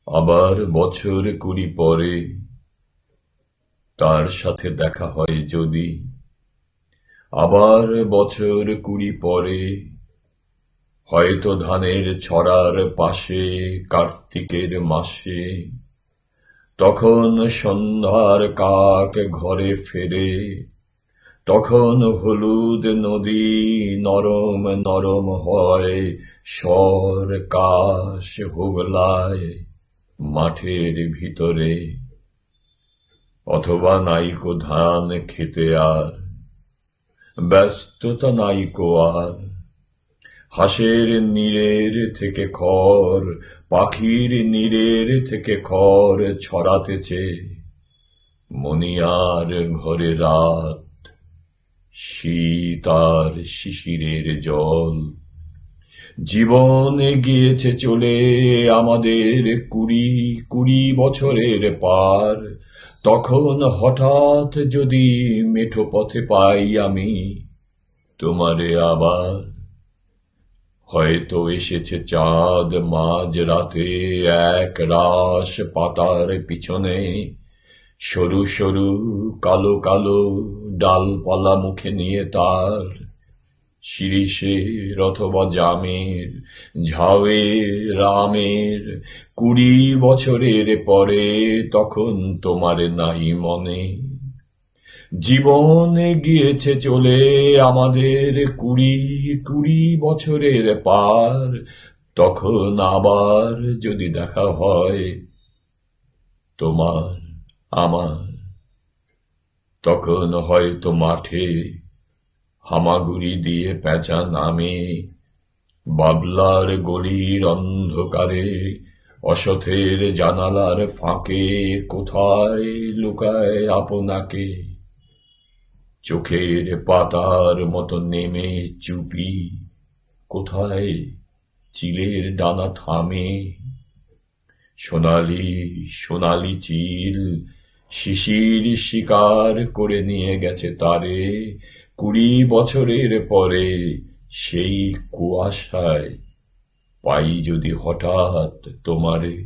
আবার বছর 20 পরে তার সাথে দেখা হয় যদি, আবার বছর 20 পরে হয়তো ধানের ছড়ার পাশে কার্তিকের মাসে, তখন সন্ধ্যার কাক ঘরে ফেরে, তখন হলুদ নদী নরম নরম হয় স্বর কাশ হুগলায় মাঠের ভিতরে। অথবা নাইকো ধান খেতে আর ব্যস্ততা নাইকো আর, হাঁসের নীড়ের থেকে খড়, পাখির নীড়ের থেকে খড় ছড়াতেছে। মণিয়ার ঘরে রাত, শীত আর শিশিরের জল। জীবন গিয়েছে চলে আমাদের 20 বছরের পার। তখন হঠাৎ যদি মেঠো পথে পাই আমি তোমারে আবার, হয়তো এসেছে চাঁদ মাঝ রাতে এক রাশ পাতার পিছনে, সরু সরু কালো কালো ডালপালা মুখে নিয়ে তার। শিরীষের অথবা জামের, ঝাউয়ের, আমের 20 বছরের পরে তখন তোমার নাই মনে। জীবন গিয়েছে চলে আমাদের 20 বছরের পার। তখন আবার যদি দেখা হয় তোমার আমার, তখন হয়তো মাঠে হামাগুড়ি দিয়ে পেঁচা নামে, বাবলার গলির অন্ধকারে অসথের জানালার ফাঁকে কোথায় লুকায় আপনাকে। চোখের পাতার মতো নেমে চুপি কোথায় চিলের ডানা থামে। সোনালি সোনালি চিল শিশির শিকার করে নিয়ে গেছে তারে 20 বছরের পরে। সেই কুয়াশায় পাই যদি হঠাৎ তোমারে।